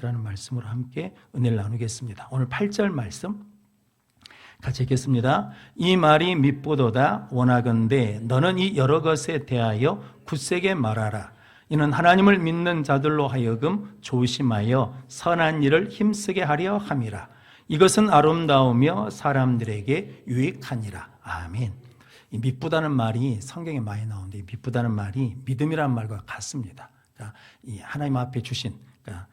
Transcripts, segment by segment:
라는 말씀으로 함께 은혜를 나누겠습니다. 오늘 8절 말씀 같이 읽겠습니다. 이 말이 밉보도다 원하건대 너는 이 여러 것에 대하여 굳세게 말하라. 이는 하나님을 믿는 자들로 하여금 조심하여 선한 일을 힘쓰게 하려 함이라. 이것은 아름다우며 사람들에게 유익하니라. 아멘. 이 밉보다는 말이 성경에 많이 나오는데, 이 밉보다는 말이 믿음이라는 말과 같습니다. 그러니까 이 하나님 앞에 주신, 그러니까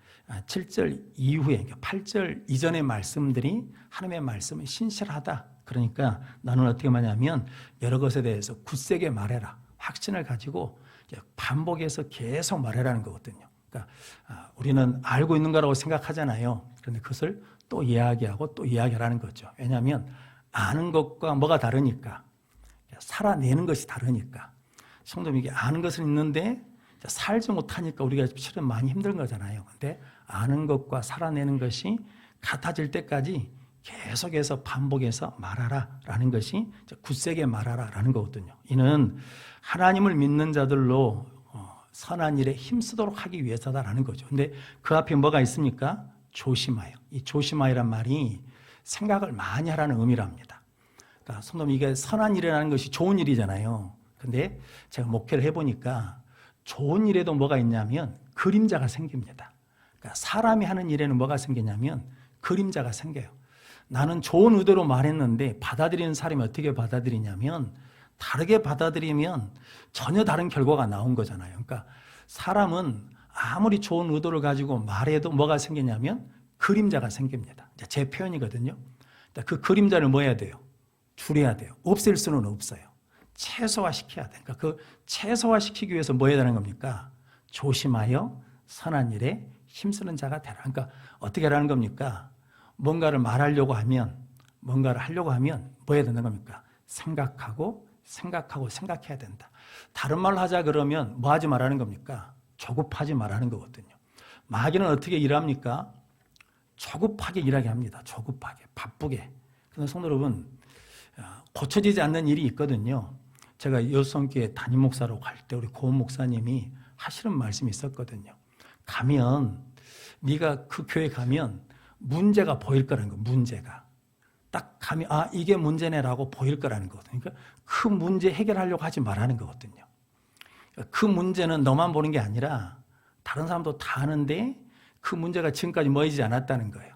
7절 이후에, 8절 이전의 말씀들이 하나님의 말씀은 신실하다. 그러니까 나는 어떻게 말하냐면 여러 것에 대해서 굳세게 말해라. 확신을 가지고 반복해서 계속 말해라는 거거든요. 그러니까 우리는 알고 있는 거라고 생각하잖아요. 그런데 그것을 또 이야기하고 또 이야기하라는 거죠. 왜냐하면 아는 것과 뭐가 다르니까, 살아내는 것이 다르니까. 성도님, 이게 아는 것은 있는데 살지 못하니까 우리가 실은 많이 힘든 거잖아요. 근데 아는 것과 살아내는 것이 같아질 때까지 계속해서 반복해서 말하라라는 것이 굳세게 말하라라는 거거든요. 이는 하나님을 믿는 자들로 선한 일에 힘쓰도록 하기 위해서다라는 거죠. 근데 그 앞에 뭐가 있습니까? 조심하여. 이 조심하여란 말이 생각을 많이 하라는 의미랍니다. 그러니까 성도님, 이게 선한 일이라는 것이 좋은 일이잖아요. 근데 제가 목회를 해보니까 좋은 일에도 뭐가 있냐면 그림자가 생깁니다. 그러니까 사람이 하는 일에는 뭐가 생기냐면 그림자가 생겨요. 나는 좋은 의도로 말했는데 받아들이는 사람이 어떻게 받아들이냐면 다르게 받아들이면 전혀 다른 결과가 나온 거잖아요. 그러니까 사람은 아무리 좋은 의도를 가지고 말해도 뭐가 생기냐면 그림자가 생깁니다. 제 표현이거든요. 그 그림자를 뭐 해야 돼요? 줄여야 돼요. 없앨 수는 없어요. 최소화시켜야 돼. 그러니까 그 최소화시키기 위해서 뭐 해야 되는 겁니까? 조심하여 선한 일에 힘쓰는 자가 되라. 그러니까 어떻게 하라는 겁니까? 뭔가를 말하려고 하면, 뭔가를 하려고 하면 뭐 해야 되는 겁니까? 생각하고 생각해야 된다. 다른 말로 하자 그러면 뭐 하지 말라는 겁니까? 조급하지 말라는 거거든요. 마귀는 어떻게 일합니까? 조급하게 일하게 합니다. 조급하게, 바쁘게. 그런데 성도 여러분, 고쳐지지 않는 일이 있거든요. 제가 여수성교회 담임 목사로 갈 때 우리 고은 목사님이 하시는 말씀이 있었거든요. 가면, 네가 그 교회 가면 문제가 보일 거라는 거. 문제가 딱 가면 이게 문제네라고 보일 거라는 거거든요. 그러니까 그 문제 해결하려고 하지 말라는 거거든요. 그 문제는 너만 보는 게 아니라 다른 사람도 다 아는데 그 문제가 지금까지 뭐이지 않았다는 거예요.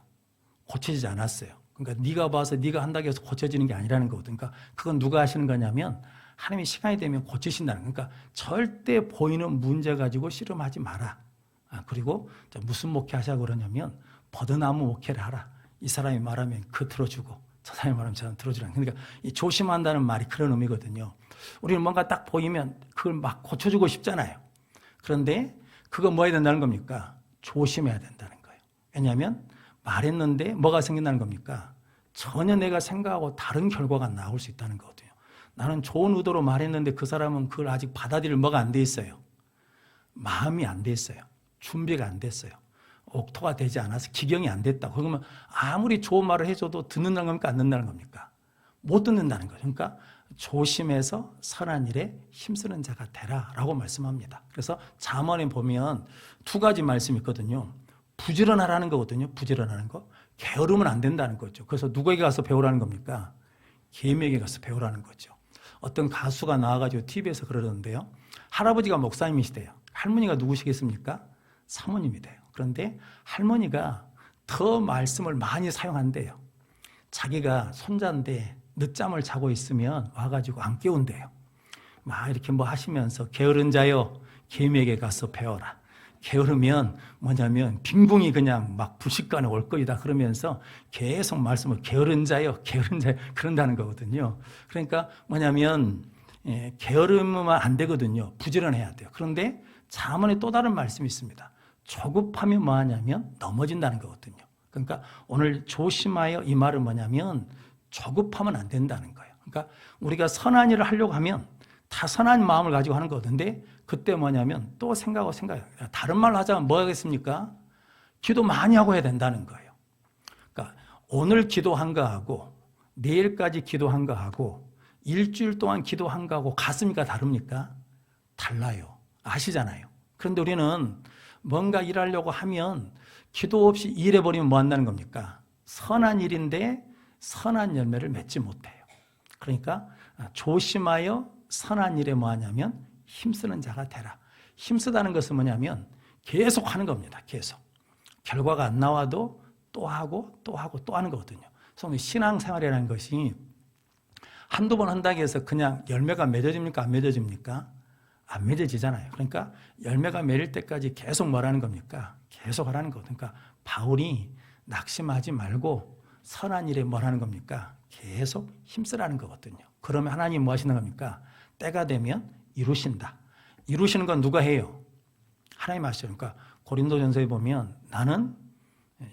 고쳐지지 않았어요. 그러니까 네가 봐서 네가 한다고 해서 고쳐지는 게 아니라는 거거든요. 그러니까 그건 누가 하시는 거냐면 하나님이 시간이 되면 고치신다는 거예요. 그러니까 절대 보이는 문제 가지고 씨름하지 마라. 그리고 무슨 목회 하자고 그러냐면 버드나무 목회를 하라. 이 사람이 말하면 그 들어주고 저 사람이 말하면 저 사람 들어주라. 그러니까 이 조심한다는 말이 그런 의미거든요. 우리는 뭔가 딱 보이면 그걸 막 고쳐주고 싶잖아요. 그런데 그거 뭐 해야 된다는 겁니까? 조심해야 된다는 거예요. 왜냐하면 말했는데 뭐가 생긴다는 겁니까? 전혀 내가 생각하고 다른 결과가 나올 수 있다는 거거든요. 나는 좋은 의도로 말했는데 그 사람은 그걸 아직 받아들일 뭐가 안 돼 있어요. 마음이 안 돼 있어요. 준비가 안 됐어요. 옥토가 되지 않아서 기경이 안 됐다. 그러면 아무리 좋은 말을 해줘도 듣는다는 겁니까? 안 듣는다는 겁니까? 못 듣는다는 거죠. 그러니까 조심해서 선한 일에 힘쓰는 자가 되라라고 말씀합니다. 그래서 잠언에 보면 두 가지 말씀이 있거든요. 부지런하라는 거거든요. 부지런하는 거. 게으르면 안 된다는 거죠. 그래서 누구에게 가서 배우라는 겁니까? 계명에게 가서 배우라는 거죠. 어떤 가수가 나와가지고 TV에서 그러던데요. 할아버지가 목사님이시대요. 할머니가 누구시겠습니까? 사모님이 돼요. 그런데 할머니가 더 말씀을 많이 사용한대요. 자기가 손자인데 늦잠을 자고 있으면 와가지고 안 깨운대요. 막 이렇게 뭐 하시면서 게으른 자여 계명에게 가서 배워라. 게으르면 뭐냐면 빈궁이 그냥 막 불식간에 올 거이다 그러면서 계속 말씀을 게으른 자요 그런다는 거거든요. 그러니까 뭐냐면 게으르면 안 되거든요. 부지런해야 돼요. 그런데 잠언에 또 다른 말씀이 있습니다. 조급하면 뭐 하냐면 넘어진다는 거거든요. 그러니까 오늘 조심하여 이 말은 뭐냐면 조급하면 안 된다는 거예요. 그러니까 우리가 선한 일을 하려고 하면 다 선한 마음을 가지고 하는 거거든요. 그때 뭐냐면 또 생각하고 다른 말로 하자면 뭐 하겠습니까? 기도 많이 하고 해야 된다는 거예요. 그러니까 오늘 기도한 거하고 내일까지 기도한 거하고 일주일 동안 기도한 거하고 같습니까? 다릅니까? 달라요. 아시잖아요. 그런데 우리는 뭔가 일하려고 하면 기도 없이 일해버리면 뭐 한다는 겁니까? 선한 일인데 선한 열매를 맺지 못해요. 그러니까 조심하여 선한 일에 뭐 하냐면 힘쓰는 자가 되라. 힘쓰다는 것은 뭐냐면 계속 하는 겁니다. 계속. 결과가 안 나와도 또 하고 또 하고 또 하는 거거든요. 그래서 신앙생활이라는 것이 한두 번 한다고 해서 그냥 열매가 맺어집니까? 안 맺어집니까? 안 맺어지잖아요. 그러니까 열매가 맺을 때까지 계속 뭐라는 겁니까? 계속 하라는 거거든요. 그러니까 바울이 낙심하지 말고 선한 일에 뭐라는 겁니까? 계속 힘쓰라는 거거든요. 그러면 하나님 뭐 하시는 겁니까? 때가 되면 이루신다. 이루시는 건 누가 해요? 하나님 하시죠. 그러니까 고린도전서에 보면 나는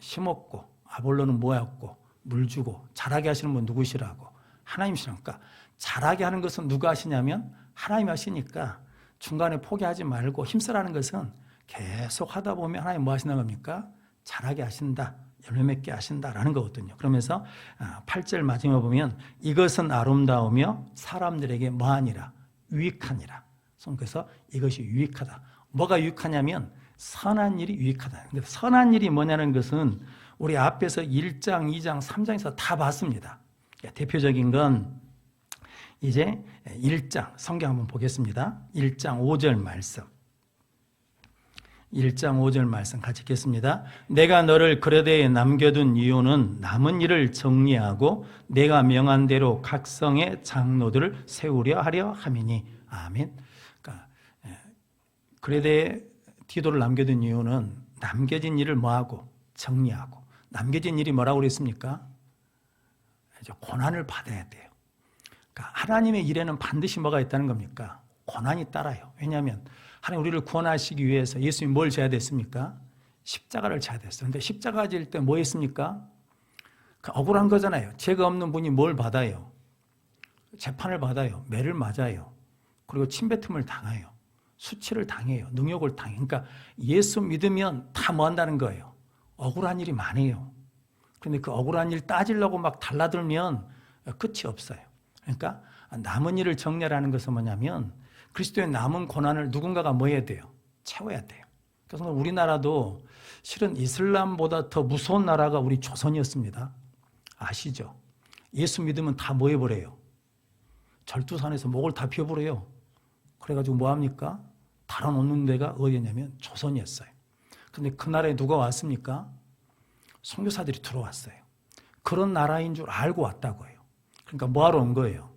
심었고 아볼로는 모았고 물 주고 자라게 하시는 분 누구시라고? 하나님이시라니까. 자라게 하는 것은 누가 하시냐면 하나님 하시니까 중간에 포기하지 말고 힘쓰라는 것은 계속 하다 보면 하나님 뭐 하시는 겁니까? 자라게 하신다. 열매 맺게 하신다라는 거거든요. 그러면서 8절 마지막에 보면 이것은 아름다우며 사람들에게 뭐하니라? 유익하니라. 그래서 이것이 유익하다. 뭐가 유익하냐면 선한 일이 유익하다. 근데 선한 일이 뭐냐는 것은 우리 앞에서 1장, 2장, 3장에서 다 봤습니다. 대표적인 건 이제 1장 성경 한번 보겠습니다. 1장 5절 말씀. 1장 5절 말씀 같이 읽겠습니다. 내가 너를 그레데에 남겨둔 이유는 남은 일을 정리하고 내가 명한 대로 각 성의 장로들을 세우려 하려 함이니. 아멘. 그러니까 그레데에 디도를 남겨둔 이유는 남겨진 일을 뭐하고? 정리하고. 남겨진 일이 뭐라고 그랬습니까? 고난을 받아야 돼요. 그러니까 하나님의 일에는 반드시 뭐가 있다는 겁니까? 고난이 따라요. 왜냐하면 하나님 우리를 구원하시기 위해서 예수님이 뭘 져야 됐습니까? 십자가를 져야 됐어요. 그런데 십자가 질 때 뭐 했습니까? 억울한 거잖아요. 죄가 없는 분이 뭘 받아요? 재판을 받아요. 매를 맞아요. 그리고 침뱉음을 당해요. 수치를 당해요. 능욕을 당해요. 그러니까 예수 믿으면 다 뭐 한다는 거예요? 억울한 일이 많아요. 그런데 그 억울한 일 따지려고 막 달라들면 끝이 없어요. 그러니까 남은 일을 정리하라는 것은 뭐냐면 그리스도의 남은 고난을 누군가가 뭐 해야 돼요? 채워야 돼요. 그래서 우리나라도 실은 이슬람보다 더 무서운 나라가 우리 조선이었습니다. 아시죠? 예수 믿으면 다 뭐 해버려요? 절두산에서 목을 다 피워버려요. 그래가지고 뭐 합니까? 달아놓는 데가 어디였냐면 조선이었어요. 그런데 그 나라에 누가 왔습니까? 선교사들이 들어왔어요. 그런 나라인 줄 알고 왔다고 해요. 그러니까 뭐하러 온 거예요?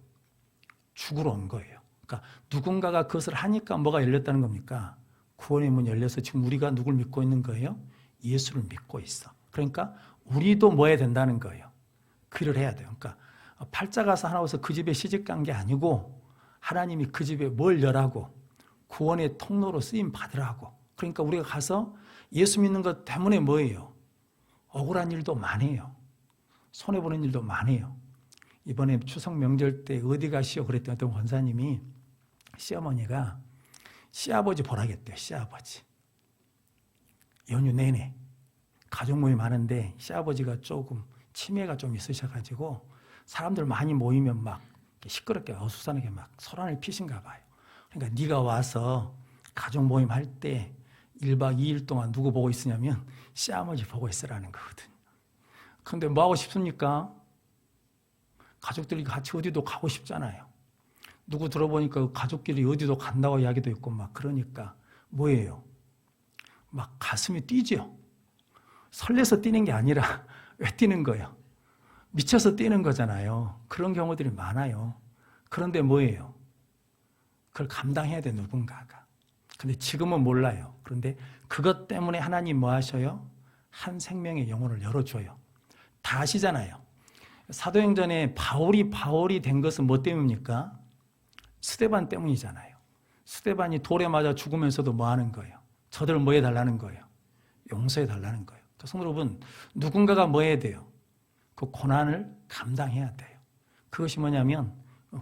죽으러 온 거예요. 그러니까 누군가가 그것을 하니까 뭐가 열렸다는 겁니까? 구원의 문이 열려서 지금 우리가 누굴 믿고 있는 거예요? 예수를 믿고 있어. 그러니까 우리도 뭐 해야 된다는 거예요? 그 일을 해야 돼요. 그러니까 팔자 가서 하나 와서 그 집에 시집 간 게 아니고 하나님이 그 집에 뭘 열라고? 구원의 통로로 쓰임 받으라고. 그러니까 우리가 가서 예수 믿는 것 때문에 뭐예요? 억울한 일도 많아요. 손해보는 일도 많아요. 이번에 추석 명절 때 어디 가시오 그랬더니 어떤 권사님이 시어머니가 시아버지 보라겠대요. 시아버지. 연휴 내내 가족 모임이 많은데 시아버지가 조금 치매가 좀 있으셔가지고 사람들 많이 모이면 막 시끄럽게 어수선하게 막 소란을 피신가 봐요. 그러니까 네가 와서 가족 모임 할 때 1박 2일 동안 누구 보고 있으냐면 시아버지 보고 있으라는 거거든요. 그런데 뭐 하고 싶습니까? 가족들이 같이 어디도 가고 싶잖아요. 누구 들어보니까 가족끼리 어디도 간다고 이야기도 있고 막 그러니까 뭐예요? 막 가슴이 뛰죠. 설레서 뛰는 게 아니라 왜 뛰는 거예요? 미쳐서 뛰는 거잖아요. 그런 경우들이 많아요. 그런데 뭐예요? 그걸 감당해야 돼 누군가가. 근데 지금은 몰라요. 그런데 그것 때문에 하나님 뭐 하셔요? 한 생명의 영혼을 열어줘요. 다 아시잖아요. 사도행전에 바울이 된 것은 뭐 때문입니까? 스데반 때문이잖아요. 스데반이 돌에 맞아 죽으면서도 뭐 하는 거예요? 저들을 뭐 해달라는 거예요? 용서해 달라는 거예요. 성도 여러분, 누군가가 뭐 해야 돼요? 그 고난을 감당해야 돼요. 그것이 뭐냐면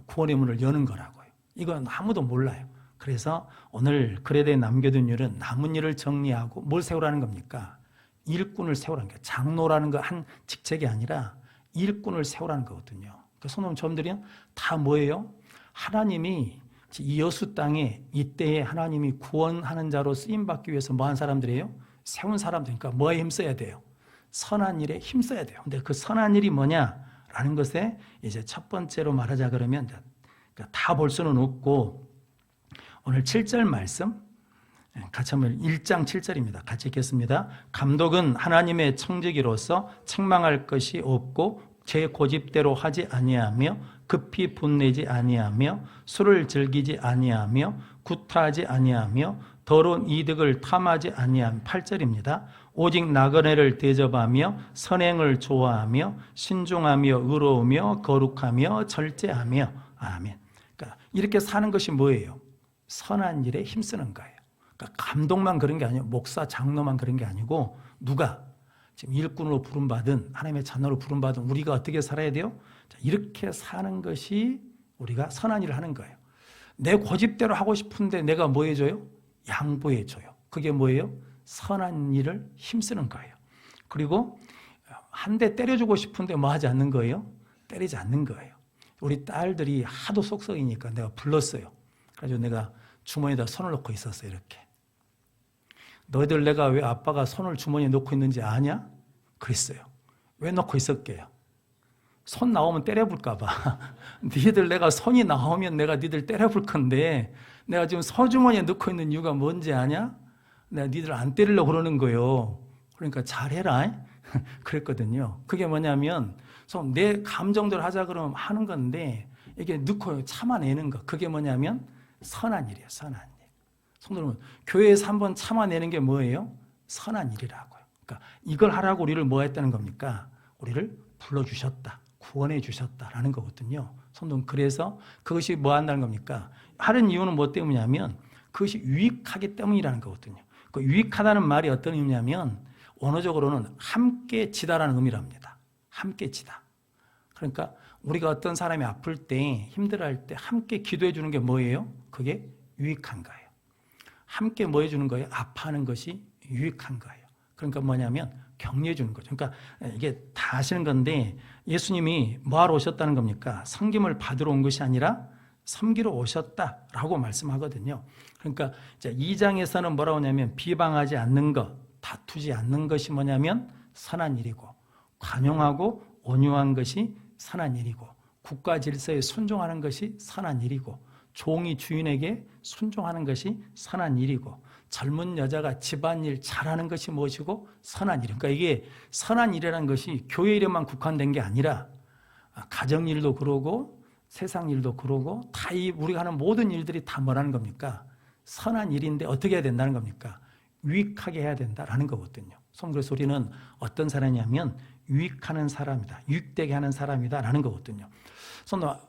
구원의 문을 여는 거라고요. 이건 아무도 몰라요. 그래서 오늘 그레데에 남겨둔 일은 남은 일을 정리하고 뭘 세우라는 겁니까? 일꾼을 세우라는 거예요. 장로라는 거 한 직책이 아니라 일꾼을 세우라는 거거든요. 그 성도 여러분들이 다 뭐예요? 하나님이 이 여수 땅에 이때에 하나님이 구원하는 자로 쓰임받기 위해서 뭐 한 사람들이에요? 세운 사람들이니까 뭐에 힘써야 돼요? 선한 일에 힘써야 돼요. 근데 그 선한 일이 뭐냐라는 것에 이제 첫 번째로 말하자 그러면 다 볼 수는 없고 오늘 7절 말씀 같이 한번 1장 7절입니다. 같이 읽겠습니다. 감독은 하나님의 청지기로서 책망할 것이 없고 제 고집대로 하지 아니하며 급히 분내지 아니하며 술을 즐기지 아니하며 구타하지 아니하며 더러운 이득을 탐하지 아니하며 8절입니다. 오직 나그네를 대접하며 선행을 좋아하며 신중하며 의로우며 거룩하며 절제하며 아멘. 그러니까 이렇게 사는 것이 뭐예요? 선한 일에 힘쓰는 거예요. 그러니까 감독만 그런 게 아니고 목사, 장로만 그런 게 아니고 누가 지금 일꾼으로 부름받은 하나님의 자녀로 부름받은 우리가 어떻게 살아야 돼요? 자, 이렇게 사는 것이 우리가 선한 일을 하는 거예요. 내 고집대로 하고 싶은데 내가 뭐 해줘요? 양보해줘요. 그게 뭐예요? 선한 일을 힘쓰는 거예요. 그리고 한 대 때려주고 싶은데 뭐 하지 않는 거예요? 때리지 않는 거예요. 우리 딸들이 하도 속썩이니까 내가 불렀어요. 그래서 내가 주머니에다 손을 넣고 있었어요. 이렇게. 너희들 내가 왜 아빠가 손을 주머니에 넣고 있는지 아냐? 그랬어요. 왜 넣고 있었게요? 손 나오면 때려볼까 봐. 니들 내가 손이 나오면 내가 니들 때려볼 건데 내가 지금 서주머니에 넣고 있는 이유가 뭔지 아냐? 내가 니들 안 때리려고 그러는 거예요. 그러니까 잘해라. 그랬거든요. 그게 뭐냐면 내 감정대로 하자 그러면 하는 건데 이게 넣고 참아내는 거. 그게 뭐냐면 선한 일이에요. 선한 일. 성도 여러분, 교회에서 한번 참아내는 게 뭐예요? 선한 일이라고요. 그러니까 이걸 하라고 우리를 뭐 했다는 겁니까? 우리를 불러주셨다. 구원해 주셨다라는 거거든요. 성도 여러분, 그래서 그것이 뭐 한다는 겁니까? 하는 이유는 뭐 때문이냐면 그것이 유익하기 때문이라는 거거든요. 그 유익하다는 말이 어떤 의미냐면 원어적으로는 함께 지다라는 의미랍니다. 함께 지다. 그러니까 우리가 어떤 사람이 아플 때 힘들어할 때 함께 기도해 주는 게 뭐예요? 그게 유익한 거예요. 함께 뭐 해주는 거예요? 아파하는 것이 유익한 거예요. 그러니까 뭐냐면 격려해 주는 거죠. 그러니까 이게 다 아시는 건데 예수님이 뭐하러 오셨다는 겁니까? 섬김을 받으러 온 것이 아니라 섬기러 오셨다라고 말씀하거든요. 그러니까 2장에서는 뭐라고 하냐면 비방하지 않는 것, 다투지 않는 것이 뭐냐면 선한 일이고 관용하고 온유한 것이 선한 일이고 국가 질서에 순종하는 것이 선한 일이고 종이 주인에게 순종하는 것이 선한 일이고 젊은 여자가 집안일 잘하는 것이 무엇이고 선한 일. 그러니까 이게 선한 일이라는 것이 교회 일에만 국한된 게 아니라 가정일도 그러고 세상 일도 그러고 다 우리가 하는 모든 일들이 다 뭐라는 겁니까? 선한 일인데 어떻게 해야 된다는 겁니까? 유익하게 해야 된다라는 거거든요. 그래서 우리는 어떤 사람이냐면 유익하는 사람이다. 유익되게 하는 사람이다라는 거거든요. 그래서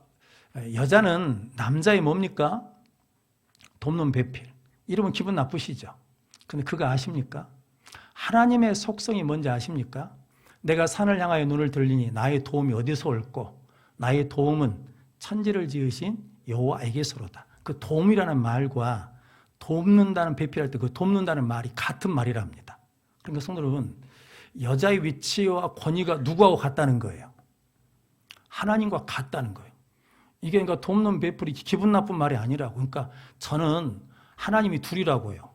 여자는 남자의 뭡니까? 돕는 배필. 이러면 기분 나쁘시죠? 근데 그거 아십니까? 하나님의 속성이 뭔지 아십니까? 내가 산을 향하여 눈을 들리니 나의 도움이 어디서 올꼬? 나의 도움은 천지를 지으신 여호와에게서로다. 그 도움이라는 말과 돕는다는 배필할 때 그 돕는다는 말이 같은 말이랍니다. 그러니까 성도 여러분, 여자의 위치와 권위가 누구하고 같다는 거예요? 하나님과 같다는 거예요. 이게 그러니까 돕는 베풀이 기분 나쁜 말이 아니라고. 그러니까 저는 하나님이 둘이라고요.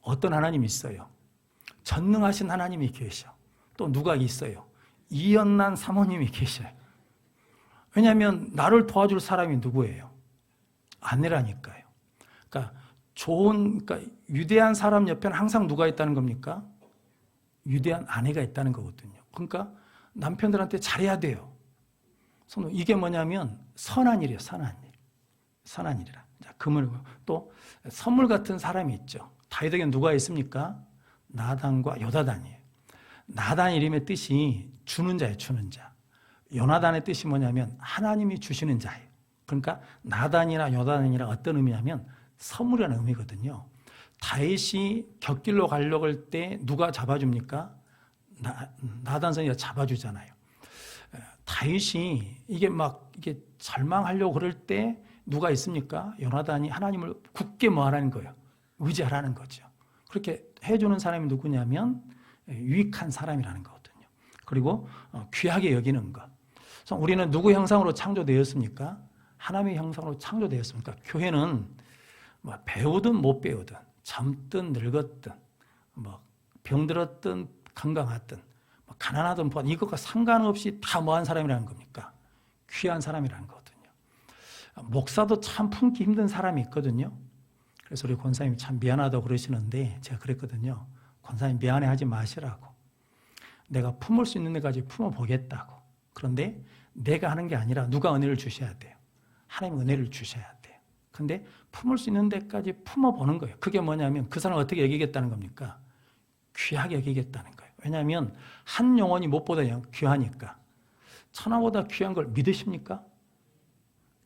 어떤 하나님이 있어요? 전능하신 하나님이 계셔. 또 누가 있어요? 이연난 사모님이 계셔요. 왜냐하면 나를 도와줄 사람이 누구예요? 아내라니까요. 그러니까 그러니까 위대한 사람 옆에는 항상 누가 있다는 겁니까? 위대한 아내가 있다는 거거든요. 그러니까 남편들한테 잘해야 돼요. 이게 뭐냐면 선한 일이에요. 선한 일. 선한 일이라. 자, 또 선물 같은 사람이 있죠. 다윗에게는 누가 있습니까? 나단과 요나단이에요. 나단 이름의 뜻이 주는 자예요. 주는 자. 요나단의 뜻이 뭐냐면 하나님이 주시는 자예요. 그러니까 나단이나 요나단이라 어떤 의미냐면 선물이라는 의미거든요. 다윗이 곁길로 가려고 할 때 누가 잡아줍니까? 나단 선지가 잡아주잖아요. 다윗이 이게 절망하려고 그럴 때 누가 있습니까? 요나단이 하나님을 굳게 뭐 하라는 거예요? 의지하라는 거죠. 그렇게 해주는 사람이 누구냐면 유익한 사람이라는 거거든요. 그리고 귀하게 여기는 것. 그래서 우리는 누구 형상으로 창조되었습니까? 하나님의 형상으로 창조되었습니까? 교회는 뭐 배우든 못 배우든 젊든 늙었든 뭐 병들었든 건강하든 가난하든 부한 이것과 상관없이 다 뭐한 사람이라는 겁니까? 귀한 사람이라는 거거든요. 목사도 참 품기 힘든 사람이 있거든요. 그래서 우리 권사님이 참 미안하다고 그러시는데 제가 그랬거든요. 권사님 미안해하지 마시라고. 내가 품을 수 있는 데까지 품어보겠다고. 그런데 내가 하는 게 아니라 누가 은혜를 주셔야 돼요. 하나님 은혜를 주셔야 돼요. 근데 품을 수 있는 데까지 품어보는 거예요. 그게 뭐냐면 그 사람을 어떻게 여기겠다는 겁니까? 귀하게 여기겠다는 거예요. 왜냐하면 한 영혼이 무엇보다 귀하니까. 천하보다 귀한 걸 믿으십니까?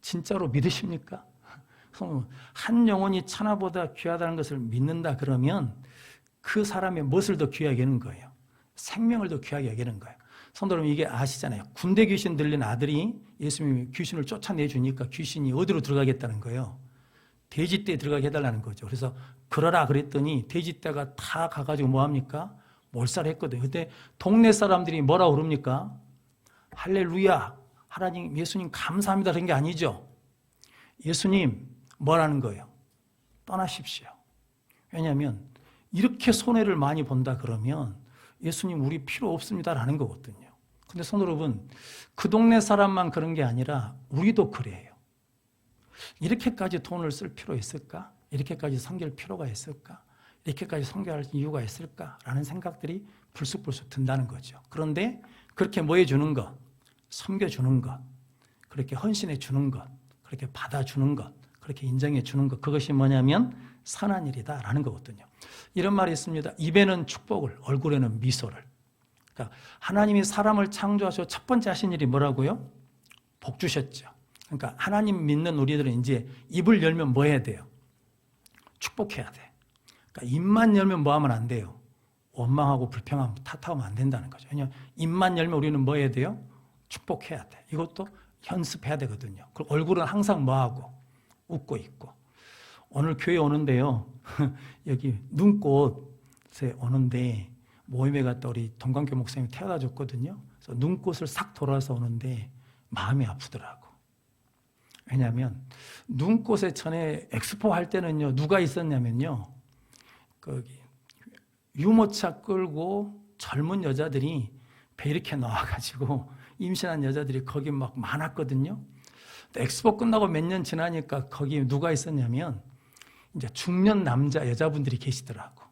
진짜로 믿으십니까? 한 영혼이 천하보다 귀하다는 것을 믿는다 그러면 그 사람의 무엇을 더 귀하게 여기는 거예요? 생명을 더 귀하게 여기는 거예요. 성도 여러분, 이게 아시잖아요. 군대 귀신 들린 아들이 예수님이 귀신을 쫓아내주니까 귀신이 어디로 들어가겠다는 거예요? 돼지떼에 들어가게 해달라는 거죠. 그래서 그러라 그랬더니 돼지떼가 다 가가지고 뭐합니까? 몰살했거든요. 그때 동네 사람들이 뭐라고 그럽니까? 할렐루야, 하나님, 예수님 감사합니다 그런 게 아니죠. 예수님 뭐라는 거예요? 떠나십시오. 왜냐하면 이렇게 손해를 많이 본다 그러면 예수님 우리 필요 없습니다라는 거거든요. 근데 성도 여러분, 그 동네 사람만 그런 게 아니라 우리도 그래요. 이렇게까지 돈을 쓸 필요 있을까? 이렇게까지 섬길 필요가 있을까? 이렇게까지 섬겨할 이유가 있을까라는 생각들이 불쑥불쑥 든다는 거죠. 그런데 그렇게 뭐 해주는 것, 섬겨주는 것, 그렇게 헌신해 주는 것, 그렇게 받아주는 것, 그렇게 인정해 주는 것, 그것이 뭐냐면 선한 일이다라는 거거든요. 이런 말이 있습니다. 입에는 축복을, 얼굴에는 미소를. 그러니까 하나님이 사람을 창조하셔 첫 번째 하신 일이 뭐라고요? 복 주셨죠. 그러니까 하나님 믿는 우리들은 이제 입을 열면 뭐 해야 돼요? 축복해야 돼. 그러니까 입만 열면 뭐 하면 안 돼요? 원망하고 불평하고 탓하면 안 된다는 거죠. 왜냐하면 입만 열면 우리는 뭐 해야 돼요? 축복해야 돼. 이것도 연습해야 되거든요. 그리고 얼굴은 항상 뭐 하고? 웃고 있고. 오늘 교회 오는데요. 여기 눈꽃에 오는데 모임에 갔다 우리 동관교 목사님이 태워다 줬거든요. 그래서 눈꽃을 싹 돌아서 오는데 마음이 아프더라고. 왜냐하면 눈꽃에 전에 엑스포 할 때는요, 누가 있었냐면요, 거기 유모차 끌고 젊은 여자들이 배 이렇게 나와가지고 임신한 여자들이 거기 막 많았거든요. 엑스포 끝나고 몇 년 지나니까 거기 누가 있었냐면 이제 중년 남자 여자분들이 계시더라고.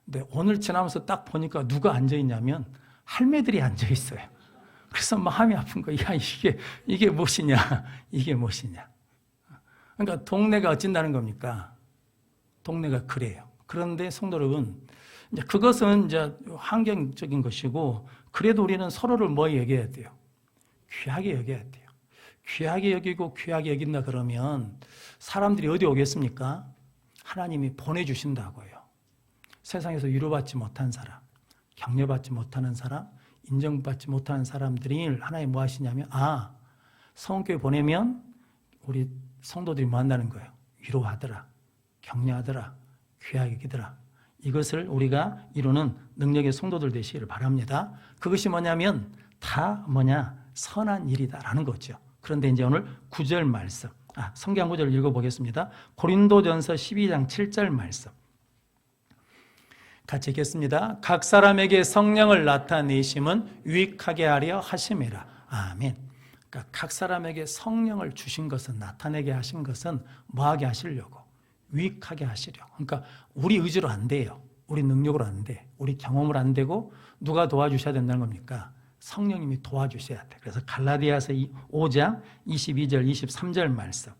근데 오늘 지나면서 딱 보니까 누가 앉아 있냐면 할매들이 앉아 있어요. 그래서 마음이 아픈 거야. 야, 이게 무엇이냐? 이게 무엇이냐? 그러니까 동네가 어찐다는 겁니까? 동네가 그래요. 그런데 성도 여러분, 이제 그것은 이제 환경적인 것이고, 그래도 우리는 서로를 뭐 여겨야 돼요? 귀하게 여겨야 돼요. 귀하게 여기고 귀하게 여긴다 그러면 사람들이 어디 오겠습니까? 하나님이 보내주신다고요. 세상에서 위로받지 못한 사람, 격려받지 못하는 사람, 인정받지 못하는 사람들이 하나님 뭐 하시냐면, 성교회 보내면 우리 성도들이 뭐 한다는 거예요? 위로하더라, 격려하더라, 귀하게 여기더라. 이것을 우리가 이루는 능력의 성도들 되시기를 바랍니다. 그것이 뭐냐면 다 선한 일이다라는 거죠. 그런데 이제 오늘 9절 말씀, 성경 구절을 읽어보겠습니다. 고린도전서 12장 7절 말씀 같이 읽겠습니다. 각 사람에게 성령을 나타내심은 유익하게 하려 하심이라. 아멘. 그러니까 각 사람에게 성령을 주신 것은, 나타내게 하신 것은 뭐하게 하시려고? 유익하게 하시려고. 그러니까 우리 의지로 안 돼요. 우리 능력으로 안 돼. 우리 경험으로 안 되고 누가 도와주셔야 된다는 겁니까? 성령님이 도와주셔야 돼. 그래서 갈라디아서 5장 22절 23절 말씀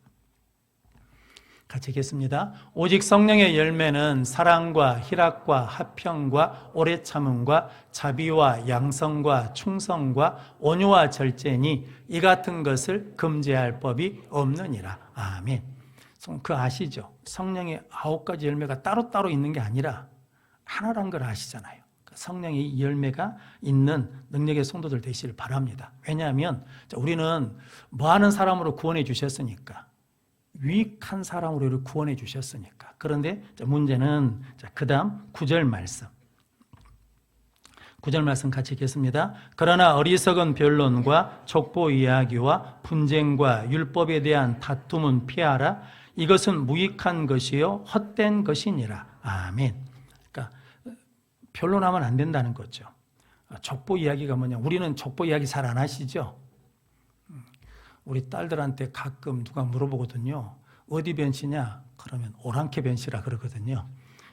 같이 읽겠습니다. 오직 성령의 열매는 사랑과 희락과 화평과 오래 참음과 자비와 양성과 충성과 온유와 절제니 이 같은 것을 금지할 법이 없느니라. 아멘. 그 아시죠? 성령의 9가지 열매가 따로따로 있는 게 아니라 하나란 걸 아시잖아요. 성령의 열매가 있는 능력의 성도들 되시길 바랍니다. 왜냐하면 우리는 뭐하는 사람으로 구원해 주셨으니까, 유익한 사람으로 우리를 구원해 주셨으니까. 그런데 문제는 그 다음 9절 말씀, 9절 말씀 같이 읽겠습니다. 그러나 어리석은 변론과 족보 이야기와 분쟁과 율법에 대한 다툼은 피하라. 이것은 무익한 것이요 헛된 것이니라. 아멘. 그러니까 변론하면 안 된다는 거죠. 족보 이야기가 뭐냐? 우리는 족보 이야기 잘 안 하시죠? 우리 딸들한테 가끔 누가 물어보거든요. 어디 변씨냐? 그러면 오랑캐 변씨라 그러거든요.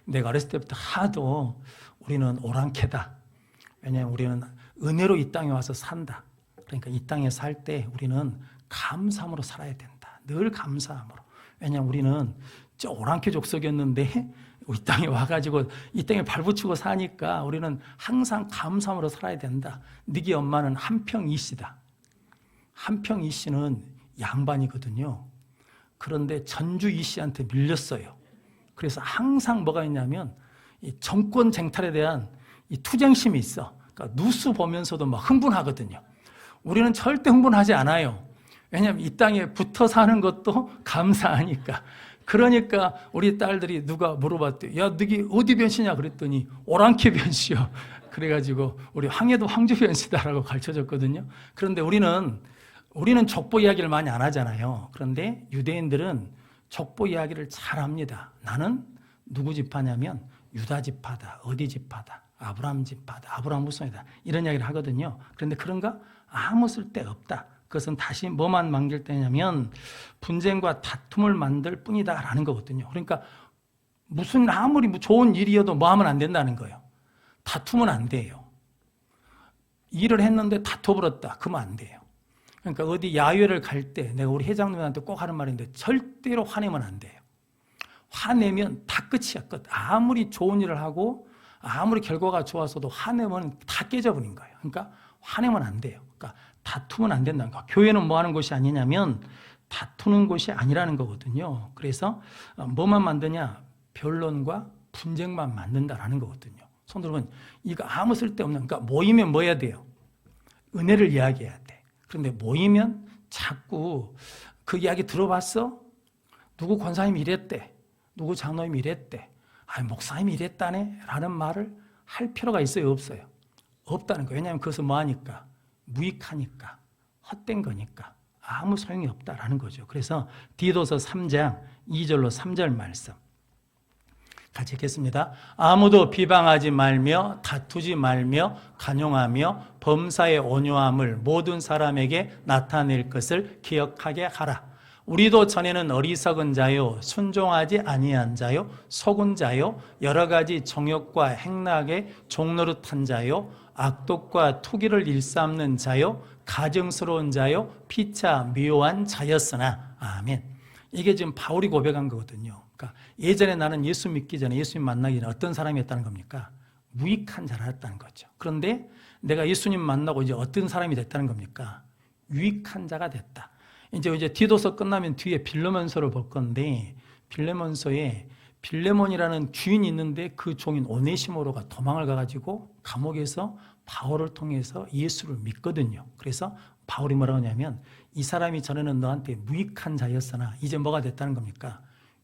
내가 어렸을 때부터 하도 우리는 오랑캐다. 왜냐하면 우리는 은혜로 이 땅에 와서 산다. 그러니까 이 땅에 살 때 우리는 감사함으로 살아야 된다. 늘 감사함으로. 왜냐하면 우리는 저 오랑캐 족속이었는데 이 땅에 와가지고 이 땅에 발붙이고 사니까 우리는 항상 감사함으로 살아야 된다. 너희 엄마는 한평 이씨다. 한평 이씨는 양반이거든요. 그런데 전주 이씨한테 밀렸어요. 그래서 항상 뭐가 있냐면 이 정권 쟁탈에 대한 이 투쟁심이 있어. 그러니까 뉴스 보면서도 막 흥분하거든요. 우리는 절대 흥분하지 않아요. 왜냐하면 이 땅에 붙어 사는 것도 감사하니까. 그러니까 우리 딸들이 누가 물어봤대요. 야, 너희 어디 변씨냐? 그랬더니 오랑캐 변씨요. 그래가지고 우리 황해도 황주 변씨다라고 가르쳐줬거든요. 그런데 우리는 족보 이야기를 많이 안 하잖아요. 그런데 유대인들은 족보 이야기를 잘 합니다. 나는 누구 지파냐면 유다 지파다. 어디 지파다. 아브라함 지파다. 아브라함 후손이다. 이런 이야기를 하거든요. 그런데 그런가? 아무 쓸데없다. 그것은 다시 뭐만 만들 때냐면 분쟁과 다툼을 만들 뿐이다라는 거거든요. 그러니까 무슨 아무리 좋은 일이어도 뭐 하면 안 된다는 거예요. 다투면 안 돼요. 일을 했는데 다퉈버렸다. 그러면 안 돼요. 그러니까 어디 야외를 갈 때 내가 우리 회장님한테 꼭 하는 말인데 절대로 화내면 안 돼요. 화내면 다 끝이야. 끝. 아무리 좋은 일을 하고 아무리 결과가 좋았어도 화내면 다 깨져버린 거예요. 그러니까 화내면 안 돼요. 그러니까 다투면 안 된다는 거. 교회는 뭐 하는 곳이 아니냐면 다투는 곳이 아니라는 거거든요. 그래서 뭐만 만드냐? 변론과 분쟁만 만든다라는 거거든요. 손 들어보면 이거 아무 쓸데없는, 그러니까 모이면 뭐 해야 돼요? 은혜를 이야기해야 돼. 그런데 모이면 자꾸 그 이야기 들어봤어? 누구 권사님이 이랬대. 누구 장로님이 이랬대. 아, 목사님이 이랬다네? 라는 말을 할 필요가 있어요? 없어요? 없다는 거예요. 왜냐하면 그것은 뭐 하니까? 무익하니까. 헛된 거니까. 아무 소용이 없다라는 거죠. 그래서 디도서 3장 2절로 3절 말씀 같이 읽겠습니다. 아무도 비방하지 말며 다투지 말며 간용하며 범사의 온유함을 모든 사람에게 나타낼 것을 기억하게 하라. 우리도 전에는 어리석은 자요, 순종하지 아니한 자요, 속은 자요, 여러 가지 정욕과 행락에 종노릇한 자요, 악독과 투기를 일삼는 자요, 가증스러운 자요, 피차 미워한 자였으나. 아멘. 이게 지금 바울이 고백한 거거든요. 그러니까 예전에 나는 예수 믿기 전에, 예수님 만나기 전에 어떤 사람이었다는 겁니까? 무익한 자였다는 거죠. 그런데 내가 예수님 만나고 이제 어떤 사람이 됐다는 겁니까? 유익한 자가 됐다. 이제 디도서 끝나면 뒤에 빌레몬서를 볼 건데, 빌레몬서에 빌레몬이라는 주인이 있는데 그 종인 오네시모로가 도망을 가가지고 감옥에서 바울을 통해서 예수를 믿거든요. 그래서 바울이 뭐라고 하냐면 이 사람이 전에는 너한테 무익한 자였으나 이제 뭐가 됐다는 겁니까?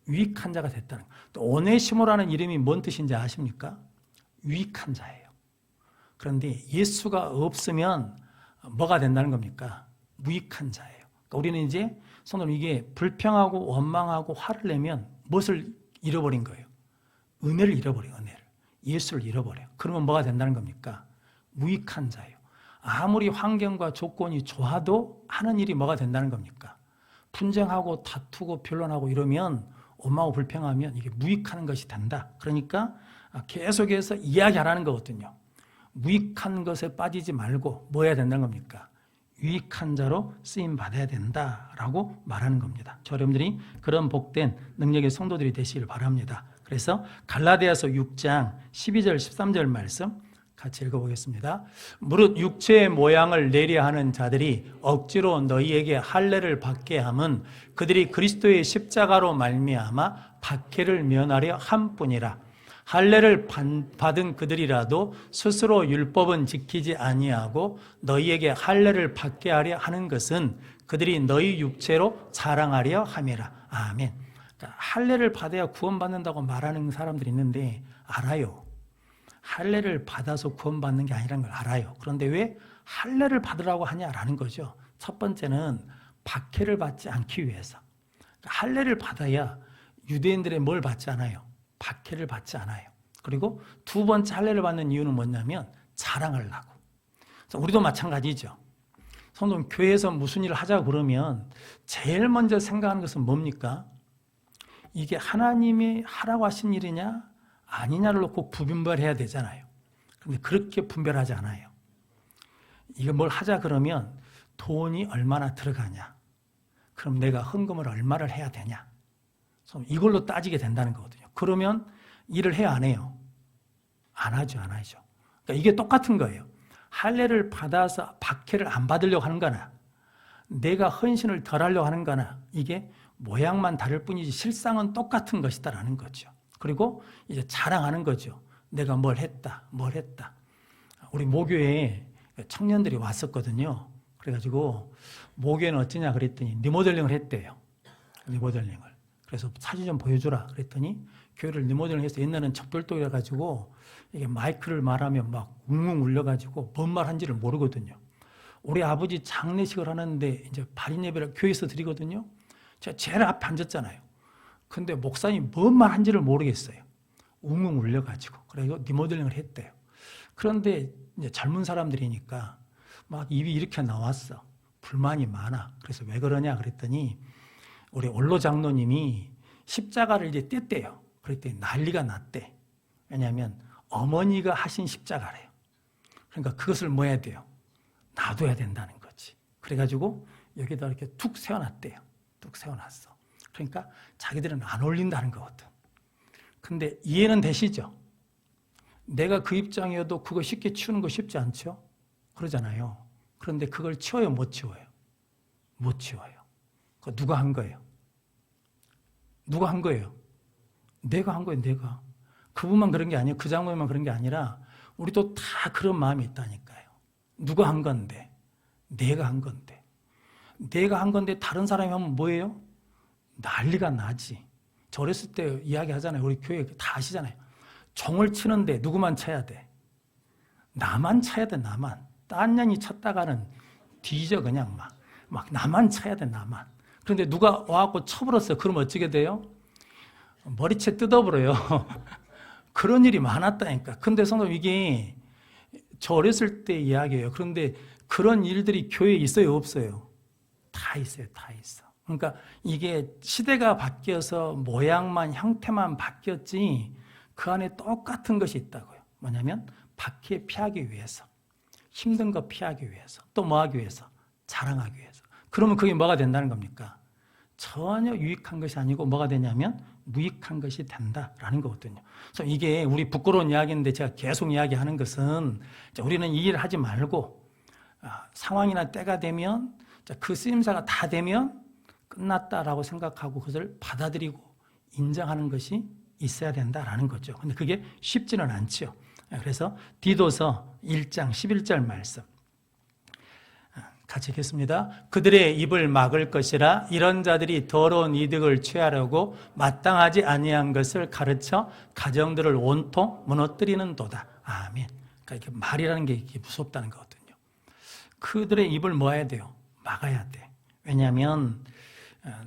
유익한 자가 됐다는 거예요. 또 오네시모라는 이름이 뭔 뜻인지 아십니까? 유익한 자예요. 그런데 예수가 없으면 뭐가 된다는 겁니까? 무익한 자예요. 그러니까 우리는 이제 손으로 이게 불평하고 원망하고 화를 내면 무엇을 잃어버린 거예요? 은혜를 잃어버려요. 은혜를. 예수를 잃어버려요. 그러면 뭐가 된다는 겁니까? 무익한 자예요. 아무리 환경과 조건이 좋아도 하는 일이 뭐가 된다는 겁니까? 분쟁하고 다투고 변론하고 이러면 원망하고 불평하면 이게 무익한 것이 된다. 그러니까 계속해서 이야기하라는 거거든요. 무익한 것에 빠지지 말고 뭐 해야 된다는 겁니까? 유익한 자로 쓰임받아야 된다라고 말하는 겁니다. 여러분들이 그런 복된 능력의 성도들이 되시길 바랍니다. 그래서 갈라디아서 6장 12절 13절 말씀 같이 읽어보겠습니다. 무릇 육체의 모양을 내려 하는 자들이 억지로 너희에게 할례를 받게 함은 그들이 그리스도의 십자가로 말미암아 박해를 면하려 함뿐이라. 할례를 받은 그들이라도 스스로 율법은 지키지 아니하고 너희에게 할례를 받게 하려 하는 것은 그들이 너희 육체로 자랑하려 함이라. 아멘. 그러니까 할례를 받아야 구원받는다고 말하는 사람들이 있는데 알아요. 할례를 받아서 구원받는 게 아니라는 걸 알아요. 그런데 왜 할례를 받으라고 하냐라는 거죠. 첫 번째는 박해를 받지 않기 위해서. 그러니까 할례를 받아야 유대인들의 뭘 받지 않아요? 박해를 받지 않아요. 그리고 두 번째 할례를 받는 이유는 뭐냐면 자랑하려고. 그래서 우리도 마찬가지죠. 성도님, 교회에서 무슨 일을 하자고 그러면 제일 먼저 생각하는 것은 뭡니까? 이게 하나님이 하라고 하신 일이냐 아니냐를 놓고 분별해야 되잖아요. 그런데 그렇게 분별하지 않아요. 이거 뭘 하자 그러면 돈이 얼마나 들어가냐, 그럼 내가 헌금을 얼마를 해야 되냐, 이걸로 따지게 된다는 거거든요. 그러면 일을 해야 안 해요? 안 하죠. 그러니까 이게 똑같은 거예요. 할례를 받아서 박해를 안 받으려고 하는 거나 내가 헌신을 덜 하려고 하는 거나 이게 모양만 다를 뿐이지 실상은 똑같은 것이다라는 거죠. 그리고 이제 자랑하는 거죠. 내가 뭘 했다. 우리 모교에 청년들이 왔었거든요. 그래가지고 모교에는 어쩌냐 그랬더니 리모델링을 했대요. 리모델링을. 그래서 사진 좀 보여주라 그랬더니 교회를 리모델링 해서 옛날에는 척별도이라 가지고 이게 마이크를 말하면 막 웅웅 울려가지고 뭔 말한지를 모르거든요. 우리 아버지 장례식을 하는데 이제 발인 예배를 교회에서 드리거든요. 제가 제일 앞에 앉았잖아요. 근데 목사님이 뭔 말한지를 모르겠어요. 웅웅 울려가지고. 그래서 리모델링을 했대요. 그런데 이제 젊은 사람들이니까 막 입이 이렇게 나왔어. 불만이 많아. 그래서 왜 그러냐 그랬더니 우리 원로 장로님이 십자가를 이제 뗐대요. 그랬더니 난리가 났대. 왜냐하면 어머니가 하신 십자가래요. 그러니까 그것을 뭐 해야 돼요? 놔둬야 된다는 거지. 그래가지고 여기다 이렇게 툭 세워놨대요. 툭 세워놨어. 그러니까 자기들은 안 올린다는 거거든. 근데 이해는 되시죠? 내가 그 입장이어도 그거 쉽게 치우는 거 쉽지 않죠? 그러잖아요. 그런데 그걸 치워요, 못 치워요? 못 치워요. 그거 누가 한 거예요? 누가 한 거예요? 내가 한 거예요, 내가. 그분만 그런 게 아니에요. 그 장모님만 그런 게 아니라 우리도 다 그런 마음이 있다니까요. 누가 한 건데? 내가 한 건데. 내가 한 건데 다른 사람이 하면 뭐예요? 난리가 나지. 저 어렸을 때 이야기 하잖아요. 우리 교회 다 아시잖아요. 종을 치는데 누구만 쳐야 돼? 나만 쳐야 돼, 나만. 딴 년이 쳤다가는 뒤져 그냥 막 나만 쳐야 돼, 나만. 그런데 누가 와갖고 쳐버렸어요. 그럼 어떻게 돼요? 머리채 뜯어버려요. 그런 일이 많았다니까. 근데 성도 이게 저 어렸을 때 이야기예요. 그런데 그런 일들이 교회에 있어요, 없어요? 다 있어요, 다 있어. 그러니까 이게 시대가 바뀌어서 모양만, 형태만 바뀌었지 그 안에 똑같은 것이 있다고요. 뭐냐면 박해 피하기 위해서, 힘든 거 피하기 위해서, 또 뭐 하기 위해서? 자랑하기 위해서. 그러면 그게 뭐가 된다는 겁니까? 전혀 유익한 것이 아니고 뭐가 되냐면 무익한 것이 된다라는 거거든요. 그래서 이게 우리 부끄러운 이야기인데 제가 계속 이야기하는 것은 우리는 이 일을 하지 말고 상황이나 때가 되면 그 쓰임사가 다 되면 끝났다라고 생각하고 그것을 받아들이고 인정하는 것이 있어야 된다라는 거죠. 근데 그게 쉽지는 않죠. 그래서 디도서 1장 11절 말씀 같이 읽겠습니다. 그들의 입을 막을 것이라 이런 자들이 더러운 이득을 취하려고 마땅하지 아니한 것을 가르쳐 가정들을 온통 무너뜨리는도다. 아멘. 그러니까 이게 말이라는 게 이게 무섭다는 거거든요. 그들의 입을 뭐 해야 돼요? 막아야 돼. 왜냐하면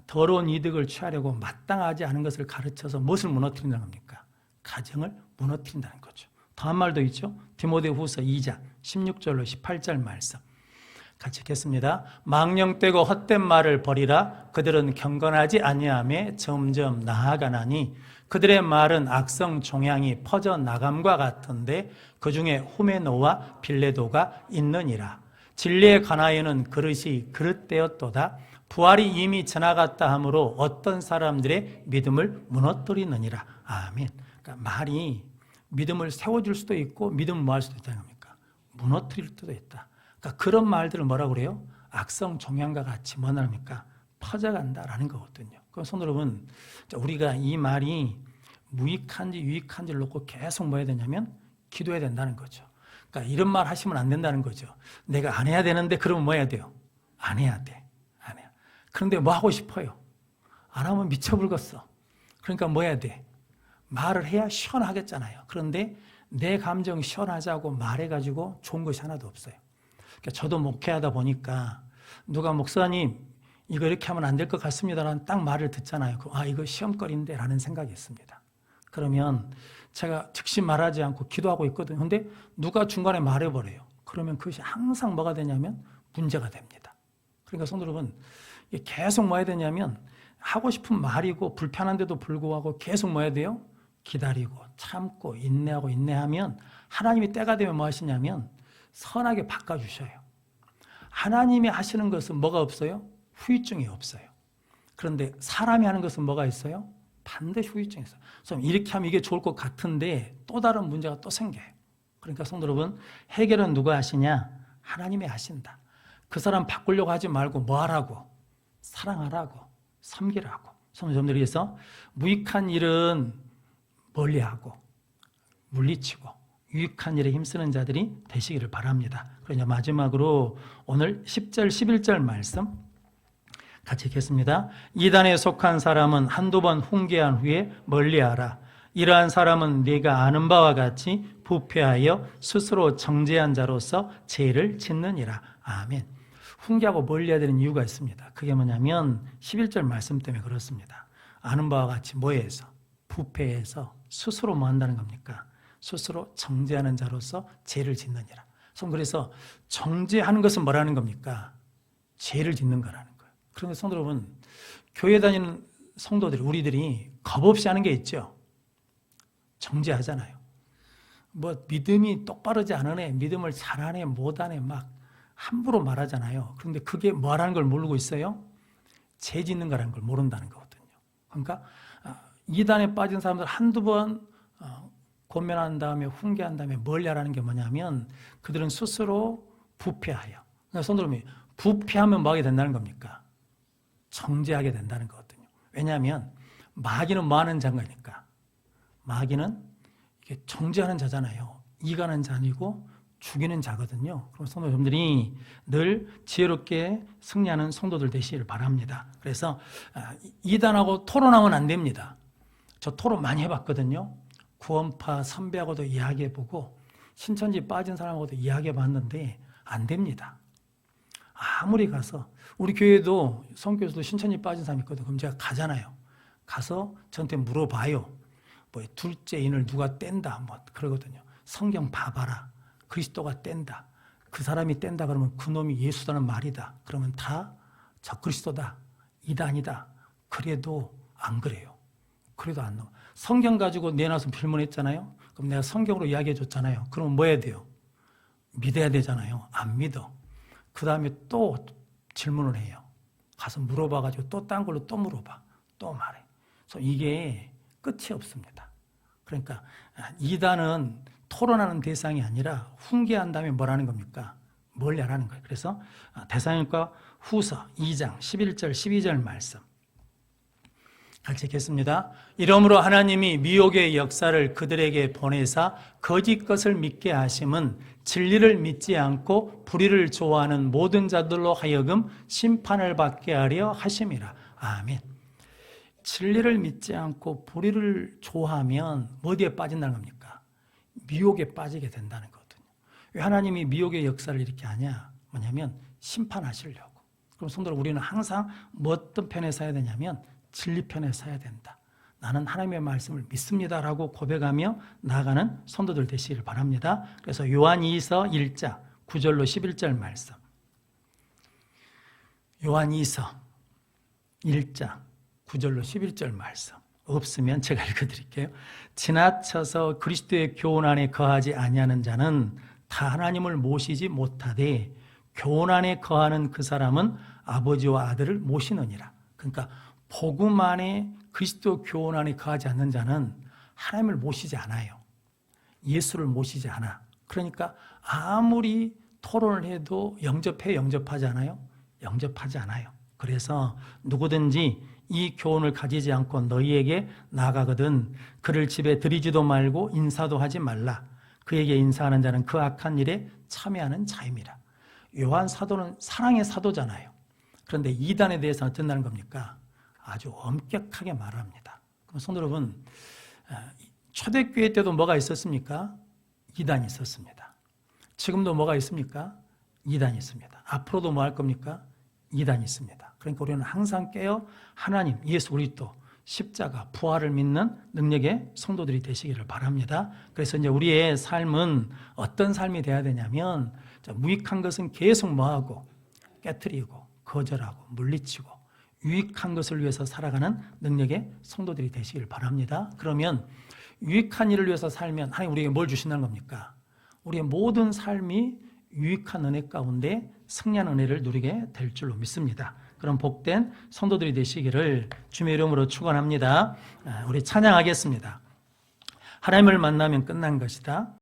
더러운 이득을 취하려고 마땅하지 않은 것을 가르쳐서 무엇을 무너뜨린다는 겁니까? 가정을 무너뜨린다는 거죠. 더 한 말도 있죠. 디모데후서 2장 16절로 18절 말씀 같이 읽겠습니다. 망령되고 헛된 말을 버리라. 그들은 경건하지 아니하며 점점 나아가나니 그들의 말은 악성 종양이 퍼져 나감과 같은데 그 중에 후메노와 빌레도가 있느니라. 진리에 관하여는 그릇이 그릇되었도다. 부활이 이미 지나갔다 하므로 어떤 사람들의 믿음을 무너뜨리느니라. 아멘. 그러니까 말이 믿음을 세워줄 수도 있고 믿음을 뭐 할 수도 있다는 겁니까? 무너뜨릴 수도 있다. 그러니까 그런 말들을 뭐라고 그래요? 악성 종양과 같이 뭐 합니까? 퍼져간다라는 거거든요. 그럼 성도 여러분, 우리가 이 말이 무익한지 유익한지를 놓고 계속 뭐 해야 되냐면 기도해야 된다는 거죠. 그러니까 이런 말 하시면 안 된다는 거죠. 내가 안 해야 되는데 그러면 뭐 해야 돼요? 안 해야 돼. 안 해요. 그런데 뭐 하고 싶어요? 안 하면 미쳐불겠어. 그러니까 뭐 해야 돼? 말을 해야 시원하겠잖아요. 그런데 내 감정 시원하자고 말해가지고 좋은 것이 하나도 없어요. 그러니까 저도 목회하다 보니까 누가 목사님 이거 이렇게 하면 안 될 것 같습니다라는 딱 말을 듣잖아요. 아 이거 시험거리인데 라는 생각이 있습니다. 그러면 제가 즉시 말하지 않고 기도하고 있거든요. 근데 누가 중간에 말해버려요. 그러면 그것이 항상 뭐가 되냐면 문제가 됩니다. 그러니까 성도 여러분, 계속 뭐 해야 되냐면 하고 싶은 말이고 불편한데도 불구하고 계속 뭐 해야 돼요? 기다리고 참고 인내하면 하나님이 때가 되면 뭐 하시냐면 선하게 바꿔주셔요. 하나님이 하시는 것은 뭐가 없어요? 후유증이 없어요. 그런데 사람이 하는 것은 뭐가 있어요? 반드시 후유증이 있어요. 그래서 이렇게 하면 이게 좋을 것 같은데 또 다른 문제가 또 생겨요. 그러니까 성도 여러분, 해결은 누가 하시냐? 하나님이 하신다. 그 사람 바꾸려고 하지 말고 뭐 하라고? 사랑하라고, 섬기라고. 성도 여러분들, 위해서 무익한 일은 멀리하고 물리치고 유익한 일에 힘쓰는 자들이 되시기를 바랍니다. 그러니 마지막으로 오늘 10절 11절 말씀 같이 읽겠습니다. 이단에 속한 사람은 한두 번 훈계한 후에 멀리하라. 이러한 사람은 네가 아는 바와 같이 부패하여 스스로 정죄한 자로서 죄를 짓느니라. 아멘. 훈계하고 멀리해야 되는 이유가 있습니다. 그게 뭐냐면 11절 말씀 때문에 그렇습니다. 아는 바와 같이 뭐해서? 부패해서 스스로 뭐 한다는 겁니까? 스스로 정죄하는 자로서 죄를 짓느니라. 그래서 정죄하는 것은 뭐라는 겁니까? 죄를 짓는 거라는 거예요. 그런데 성도 여러분, 교회 다니는 성도들이, 우리들이 겁없이 하는 게 있죠. 정죄하잖아요. 뭐 믿음이 똑바르지 않은 애, 믿음을 잘하네 못하네 막 함부로 말하잖아요. 그런데 그게 뭐라는 걸 모르고 있어요? 죄 짓는 거라는 걸 모른다는 거거든요. 그러니까 이단에 빠진 사람들 한두 번 권면한 다음에 훈계한 다음에 멀리하라는 게 뭐냐면 그들은 스스로 부패하여. 그러니까 성도 여러분, 부패하면 뭐 하게 된다는 겁니까? 정죄하게 된다는 거거든요. 왜냐하면 마귀는 뭐 하는 자니까? 마귀는 이게 정죄하는 자잖아요. 이가는 자니고 죽이는 자거든요. 그럼 성도 여러분들이 늘 지혜롭게 승리하는 성도들 되시길 바랍니다. 그래서 이단하고 토론하면 안 됩니다. 저 토론 많이 해봤거든요. 구원파 선배하고도 이야기해보고 신천지 빠진 사람하고도 이야기해봤는데 안 됩니다. 아무리 가서 우리 교회도 선교에서도 신천지 빠진 사람이 있거든요. 그럼 제가 가잖아요. 가서 저한테 물어봐요. 뭐 둘째 인을 누가 뗀다 뭐 그러거든요. 성경 봐봐라. 그리스도가 뗀다. 그 사람이 뗀다 그러면 그놈이 예수다는 말이다. 그러면 다 적그리스도다. 이단이다. 그래도 안 그래요. 그래도 안 나와. 성경 가지고 내놔서 질문했잖아요. 그럼 내가 성경으로 이야기해 줬잖아요. 그러면 뭐 해야 돼요? 믿어야 되잖아요. 안 믿어. 그 다음에 또 질문을 해요. 가서 물어봐가지고 또 딴 걸로 또 물어봐. 또 말해. 그래서 이게 끝이 없습니다. 그러니까 이단은 토론하는 대상이 아니라 훈계한 다음에 뭐라는 겁니까? 멀리 하라는 거예요. 그래서 데살로니가 후서 2장 11절 12절 말씀 같이 읽겠습니다. 이러므로 하나님이 미혹의 역사를 그들에게 보내사 거짓 것을 믿게 하심은 진리를 믿지 않고 불의를 좋아하는 모든 자들로 하여금 심판을 받게 하려 하심이라. 아멘. 진리를 믿지 않고 불의를 좋아하면 어디에 빠진다는 겁니까? 미혹에 빠지게 된다는 거거든요. 왜 하나님이 미혹의 역사를 이렇게 하냐? 뭐냐면 심판하시려고. 그럼 성도들, 우리는 항상 어떤 편에 서야 되냐면 진리 편에 서야 된다. 나는 하나님의 말씀을 믿습니다라고 고백하며 나아가는 성도들 되시기를 바랍니다. 그래서 요한 2서 1장 9절로 11절 말씀. 요한 2서 1장 9절로 11절 말씀. 없으면 제가 읽어드릴게요. 지나쳐서 그리스도의 교훈 안에 거하지 아니하는 자는 다 하나님을 모시지 못하되 교훈 안에 거하는 그 사람은 아버지와 아들을 모시느니라. 그러니까 복음 안에 그리스도 교훈 안에 거하지 않는 자는 하나님을 모시지 않아요. 예수를 모시지 않아. 그러니까 아무리 토론을 해도 영접하지 않아요? 영접하지 않아요. 그래서 누구든지 이 교훈을 가지지 않고 너희에게 나아가거든 그를 집에 들이지도 말고 인사도 하지 말라. 그에게 인사하는 자는 그 악한 일에 참여하는 자임이라. 요한 사도는 사랑의 사도잖아요. 그런데 이단에 대해서는 어쩐다는 겁니까? 아주 엄격하게 말합니다. 그럼 성도 여러분, 초대교회 때도 뭐가 있었습니까? 이단이 있었습니다. 지금도 뭐가 있습니까? 이단이 있습니다. 앞으로도 뭐 할 겁니까? 이단이 있습니다. 그러니까 우리는 항상 깨어 하나님, 예수 그리스도 십자가, 부활을 믿는 능력의 성도들이 되시기를 바랍니다. 그래서 이제 우리의 삶은 어떤 삶이 돼야 되냐면 무익한 것은 계속 뭐하고 깨트리고 거절하고 물리치고 유익한 것을 위해서 살아가는 능력의 성도들이 되시기를 바랍니다. 그러면 유익한 일을 위해서 살면 하나님 우리에게 뭘 주신다는 겁니까? 우리의 모든 삶이 유익한 은혜 가운데 승리한 은혜를 누리게 될 줄로 믿습니다. 그런 복된 성도들이 되시기를 주님의 이름으로 축원합니다. 우리 찬양하겠습니다. 하나님을 만나면 끝난 것이다.